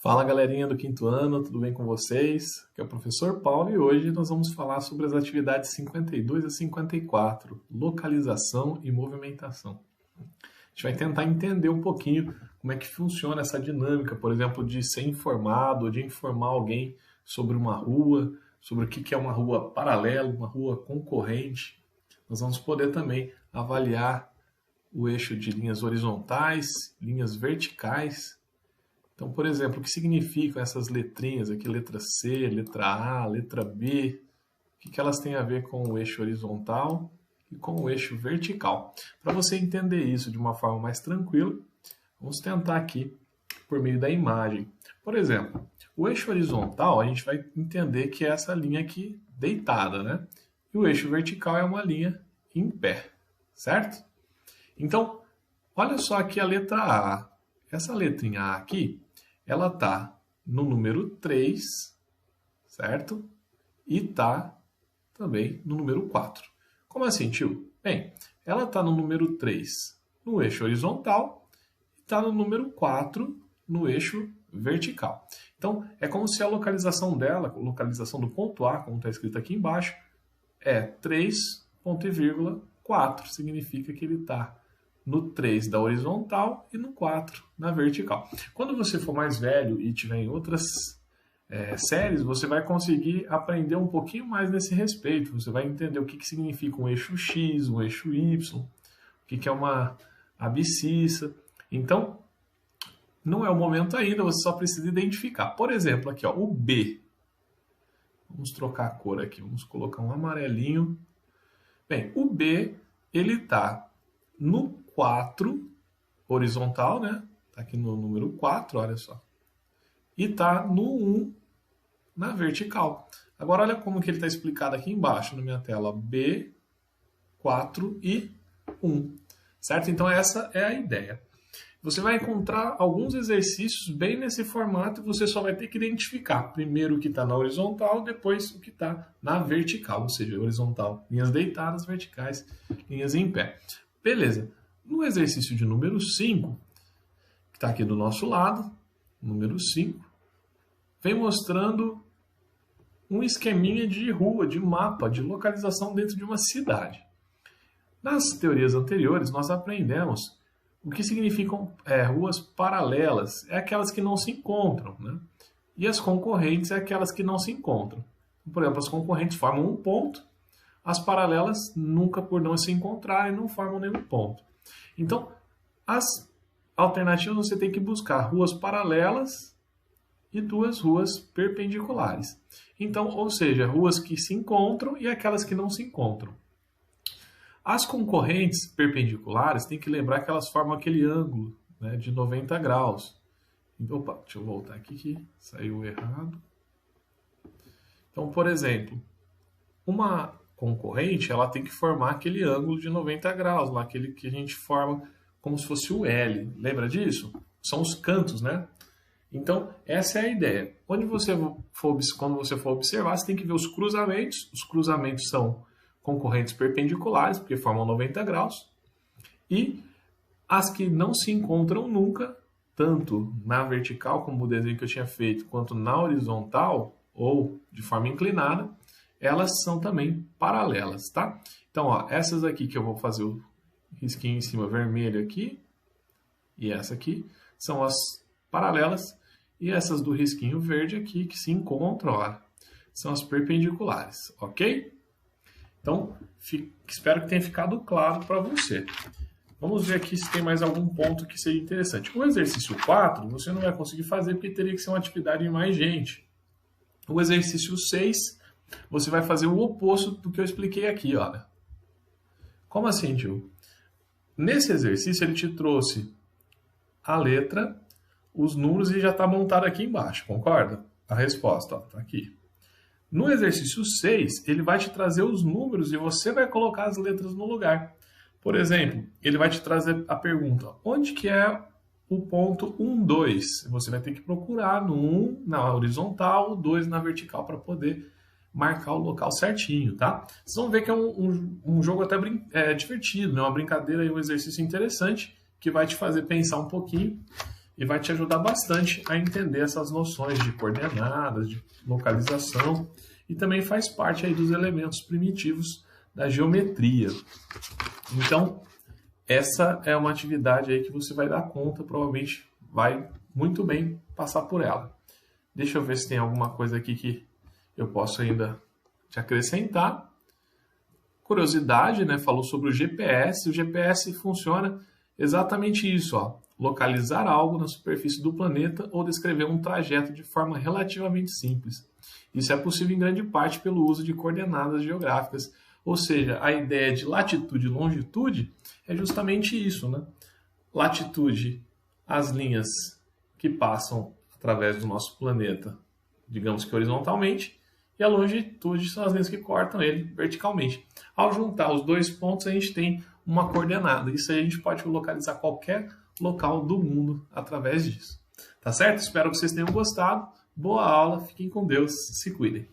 Fala galerinha do quinto ano, tudo bem com vocês? Aqui é o professor Paulo e hoje nós vamos falar sobre as atividades 52 a 54, localização e movimentação. A gente vai tentar entender um pouquinho como é que funciona essa dinâmica, por exemplo, de ser informado ou de informar alguém sobre uma rua, sobre o que é uma rua paralela, uma rua concorrente. Nós vamos poder também avaliar o eixo de linhas horizontais, linhas verticais. Então, por exemplo, o que significam essas letrinhas aqui, letra C, letra A, letra B, o que elas têm a ver com o eixo horizontal e com o eixo vertical. Para você entender isso de uma forma mais tranquila, vamos tentar aqui por meio da imagem. Por exemplo, o eixo horizontal a gente vai entender que é essa linha aqui deitada, né? E o eixo vertical é uma linha em pé, certo? Então, olha só aqui a letra A. Essa letrinha A aqui, ela está no número 3, certo? E está também no número 4. Como assim, tio? Bem, ela está no número 3 no eixo horizontal e está no número 4 no eixo vertical. Então, é como se a localização dela, a localização do ponto A, como está escrito aqui embaixo, é 3, ponto e vírgula, 4. Significa que ele está no 3 da horizontal e no 4 na vertical. Quando você for mais velho e tiver em outras séries, você vai conseguir aprender um pouquinho mais nesse respeito. Você vai entender o que significa um eixo X, um eixo Y, o que é uma abscissa. Então, não é o momento ainda, você só precisa identificar. Por exemplo, aqui ó, o B. Vamos trocar a cor aqui, vamos colocar um amarelinho. Bem, o B, ele está no 4 horizontal, né? Tá aqui no número 4, olha só. E tá no 1 na vertical. Agora olha como que ele está explicado aqui embaixo na minha tela. B, 4 e 1. Certo? Então essa é a ideia. Você vai encontrar alguns exercícios bem nesse formato e você só vai ter que identificar primeiro o que está na horizontal, depois o que está na vertical. Ou seja, horizontal, linhas deitadas, verticais, linhas em pé. Beleza. No exercício de número 5, que está aqui do nosso lado, número 5, vem mostrando um esqueminha de rua, de mapa, de localização dentro de uma cidade. Nas teorias anteriores, nós aprendemos o que significam ruas paralelas. É aquelas que não se encontram, né? E as concorrentes é aquelas que não se encontram. Por exemplo, as concorrentes formam um ponto, as paralelas nunca por não se encontrarem não formam nenhum ponto. Então, as alternativas você tem que buscar ruas paralelas e duas ruas perpendiculares. Então, ou seja, ruas que se encontram e aquelas que não se encontram. As concorrentes perpendiculares, tem que lembrar que elas formam aquele ângulo, né, de 90 graus. Opa, deixa eu voltar aqui que saiu errado. Então, por exemplo, uma concorrente, ela tem que formar aquele ângulo de 90 graus, lá, aquele que a gente forma como se fosse o L. Lembra disso? São os cantos, né? Então, essa é a ideia. Quando você for observar, você tem que ver os cruzamentos. Os cruzamentos são concorrentes perpendiculares, porque formam 90 graus. E as que não se encontram nunca, tanto na vertical, como o desenho que eu tinha feito, quanto na horizontal, ou de forma inclinada, elas são também paralelas, tá? Então, ó, essas aqui que eu vou fazer o risquinho em cima vermelho aqui, e essa aqui, são as paralelas, e essas do risquinho verde aqui, que se encontram, ó, são as perpendiculares, ok? Então, espero que tenha ficado claro para você. Vamos ver aqui se tem mais algum ponto que seja interessante. O exercício 4, você não vai conseguir fazer, porque teria que ser uma atividade de mais gente. O exercício 6... você vai fazer o oposto do que eu expliquei aqui, olha. Como assim, tio? Nesse exercício ele te trouxe a letra, os números e já está montado aqui embaixo, concorda? A resposta, está aqui. No exercício 6, ele vai te trazer os números e você vai colocar as letras no lugar. Por exemplo, ele vai te trazer a pergunta, onde que é o ponto 1, 2? Você vai ter que procurar no 1 na horizontal, o 2 na vertical para poder marcar o local certinho, tá? Vocês vão ver que é um jogo até divertido, né? Uma brincadeira e um exercício interessante que vai te fazer pensar um pouquinho e vai te ajudar bastante a entender essas noções de coordenadas, de localização, e também faz parte aí dos elementos primitivos da geometria. Então, essa é uma atividade aí que você vai dar conta, provavelmente vai muito bem passar por ela. Deixa eu ver se tem alguma coisa aqui que eu posso ainda te acrescentar. Curiosidade, né? Falou sobre o GPS. O GPS funciona exatamente isso, ó. Localizar algo na superfície do planeta ou descrever um trajeto de forma relativamente simples. Isso é possível em grande parte pelo uso de coordenadas geográficas. Ou seja, a ideia de latitude e longitude é justamente isso, né? Latitude, as linhas que passam através do nosso planeta, digamos que horizontalmente, e a longitude são as linhas que cortam ele verticalmente. Ao juntar os dois pontos, a gente tem uma coordenada. Isso aí a gente pode localizar qualquer local do mundo através disso. Tá certo? Espero que vocês tenham gostado. Boa aula, fiquem com Deus, se cuidem.